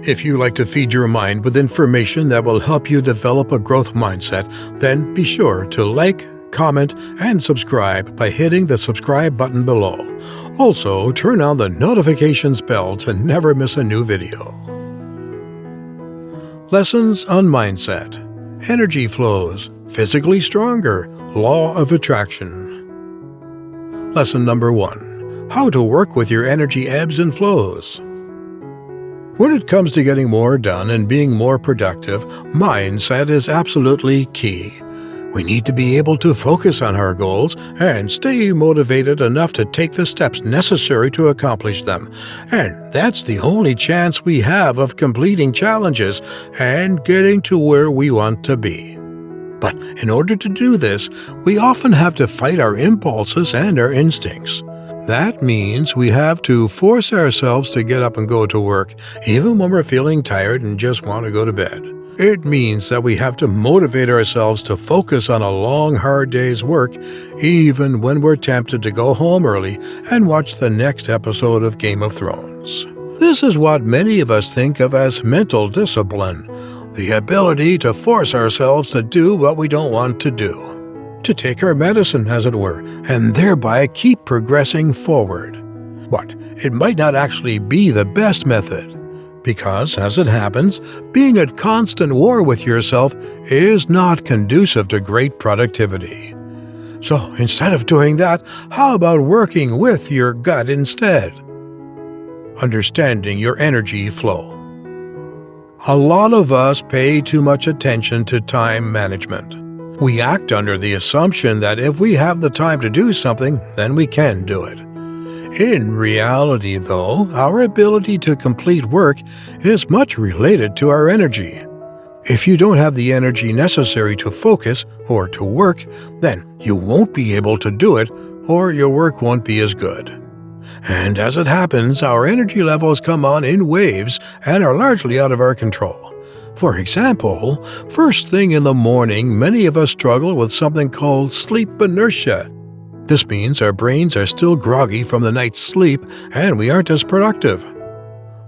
If you like to feed your mind with information that will help you develop a growth mindset, then be sure to like, comment, and subscribe by hitting the subscribe button below. Also, turn on the notifications bell to never miss a new video. Lessons on mindset. Energy flows, physically stronger, law of attraction. Lesson number 1. How to work with your energy ebbs and flows. When it comes to getting more done and being more productive, mindset is absolutely key. We need to be able to focus on our goals and stay motivated enough to take the steps necessary to accomplish them. And that's the only chance we have of completing challenges and getting to where we want to be. But in order to do this, we often have to fight our impulses and our instincts. That means we have to force ourselves to get up and go to work, even when we're feeling tired and just want to go to bed. It means that we have to motivate ourselves to focus on a long, hard day's work, even when we're tempted to go home early and watch the next episode of Game of Thrones. This is what many of us think of as mental discipline, the ability to force ourselves to do what we don't want to do, to take our medicine, as it were, and thereby keep progressing forward. But it might not actually be the best method. Because, as it happens, being at constant war with yourself is not conducive to great productivity. So instead of doing that, how about working with your gut instead? Understanding your energy flow. A lot of us pay too much attention to time management. We act under the assumption that if we have the time to do something, then we can do it. In reality, though, our ability to complete work is much related to our energy. If you don't have the energy necessary to focus or to work, then you won't be able to do it, or your work won't be as good. And as it happens, our energy levels come on in waves and are largely out of our control. For example, first thing in the morning, many of us struggle with something called sleep inertia. This means our brains are still groggy from the night's sleep and we aren't as productive.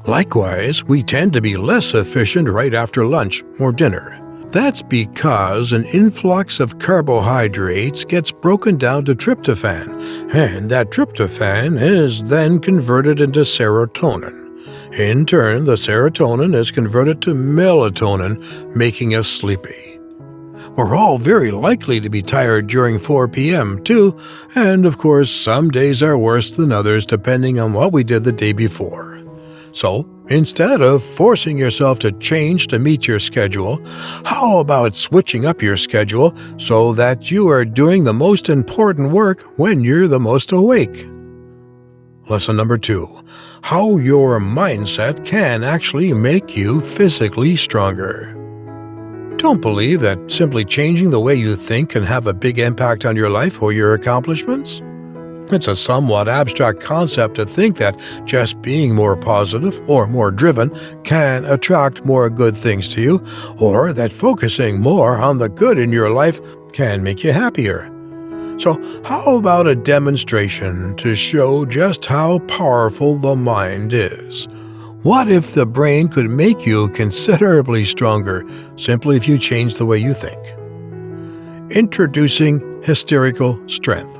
Likewise, we tend to be less efficient right after lunch or dinner. That's because an influx of carbohydrates gets broken down to tryptophan, and that tryptophan is then converted into serotonin. In turn, the serotonin is converted to melatonin, making us sleepy. We're all very likely to be tired during 4 p.m. too, and of course some days are worse than others depending on what we did the day before. So, instead of forcing yourself to change to meet your schedule, how about switching up your schedule so that you are doing the most important work when you're the most awake? Lesson number 2. How your mindset can actually make you physically stronger. Don't believe that simply changing the way you think can have a big impact on your life or your accomplishments? It's a somewhat abstract concept to think that just being more positive or more driven can attract more good things to you, or that focusing more on the good in your life can make you happier. So, how about a demonstration to show just how powerful the mind is? What if the brain could make you considerably stronger simply if you change the way you think? Introducing hysterical strength.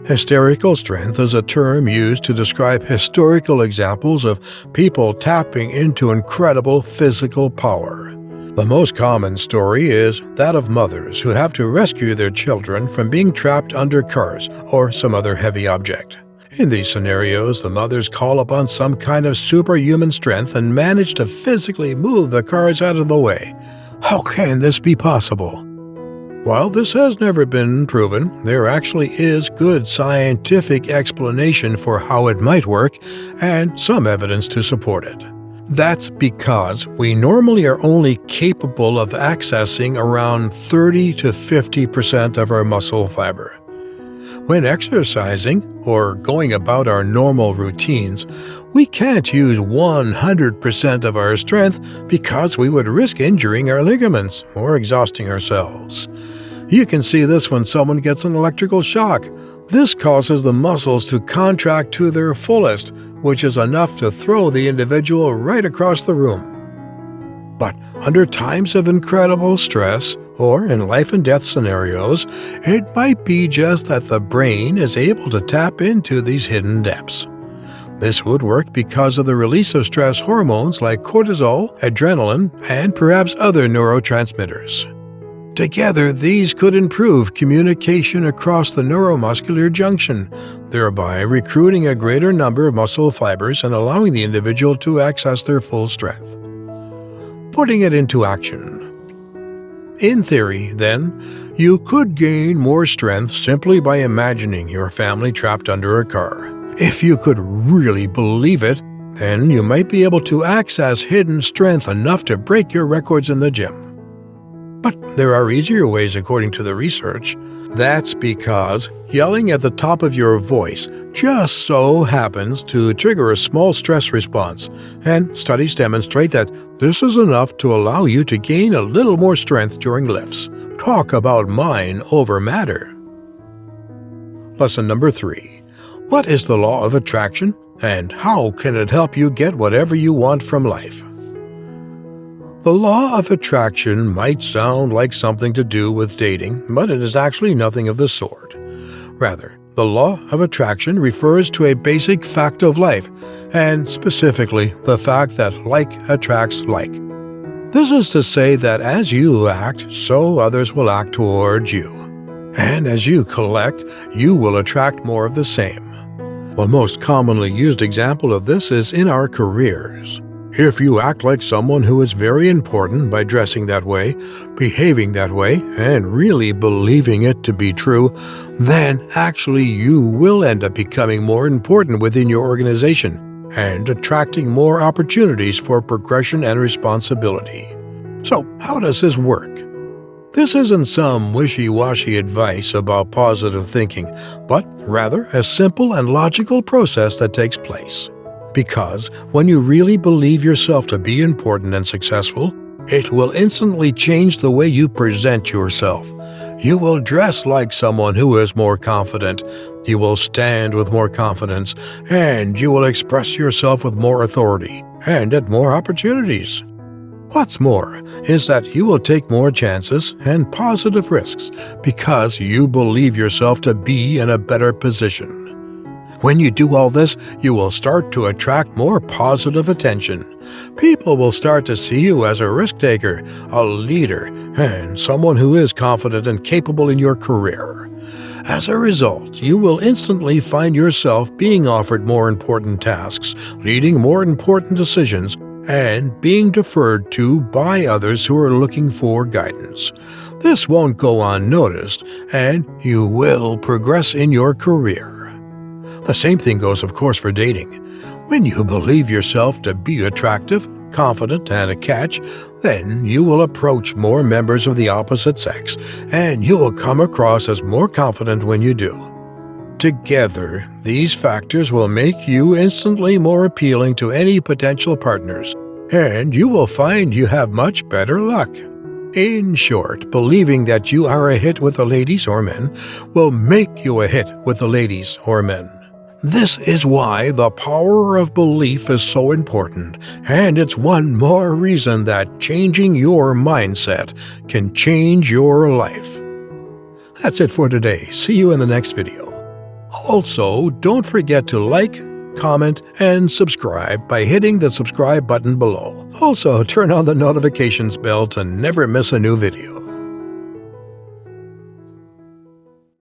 Hysterical strength is a term used to describe historical examples of people tapping into incredible physical power. The most common story is that of mothers who have to rescue their children from being trapped under cars or some other heavy object. In these scenarios, the mothers call upon some kind of superhuman strength and manage to physically move the cars out of the way. How can this be possible? While this has never been proven, there actually is good scientific explanation for how it might work and some evidence to support it. That's because we normally are only capable of accessing around 30 to 50% of our muscle fiber. When exercising or going about our normal routines, we can't use 100% of our strength because we would risk injuring our ligaments or exhausting ourselves. You can see this when someone gets an electrical shock. This causes the muscles to contract to their fullest, which is enough to throw the individual right across the room. But under times of incredible stress, or in life and death scenarios, it might be just that the brain is able to tap into these hidden depths. This would work because of the release of stress hormones like cortisol, adrenaline, and perhaps other neurotransmitters. Together, these could improve communication across the neuromuscular junction, thereby recruiting a greater number of muscle fibers and allowing the individual to access their full strength. Putting it into action. In theory, then, you could gain more strength simply by imagining your family trapped under a car. If you could really believe it, then you might be able to access hidden strength enough to break your records in the gym. But there are easier ways according to the research. That's because yelling at the top of your voice just so happens to trigger a small stress response, and studies demonstrate that this is enough to allow you to gain a little more strength during lifts. Talk about mind over matter. Lesson number 3. What is the law of attraction, and how can it help you get whatever you want from life? The law of attraction might sound like something to do with dating, but it is actually nothing of the sort. Rather, the law of attraction refers to a basic fact of life, and specifically the fact that like attracts like. This is to say that as you act, so others will act towards you. And as you collect, you will attract more of the same. The most commonly used example of this is in our careers. If you act like someone who is very important by dressing that way, behaving that way, and really believing it to be true, then actually you will end up becoming more important within your organization and attracting more opportunities for progression and responsibility. So, how does this work? This isn't some wishy-washy advice about positive thinking, but rather a simple and logical process that takes place. Because when you really believe yourself to be important and successful, it will instantly change the way you present yourself. You will dress like someone who is more confident, you will stand with more confidence, and you will express yourself with more authority and at more opportunities. What's more is that you will take more chances and positive risks because you believe yourself to be in a better position. When you do all this, you will start to attract more positive attention. People will start to see you as a risk taker, a leader, and someone who is confident and capable in your career. As a result, you will instantly find yourself being offered more important tasks, leading more important decisions, and being deferred to by others who are looking for guidance. This won't go unnoticed, and you will progress in your career. The same thing goes, of course, for dating. When you believe yourself to be attractive, confident, and a catch, then you will approach more members of the opposite sex, and you will come across as more confident when you do. Together, these factors will make you instantly more appealing to any potential partners, and you will find you have much better luck. In short, believing that you are a hit with the ladies or men will make you a hit with the ladies or men. This is why the power of belief is so important, and it's one more reason that changing your mindset can change your life. That's it for today. See you in the next video. Also, don't forget to like, comment, and subscribe by hitting the subscribe button below. Also, turn on the notifications bell to never miss a new video.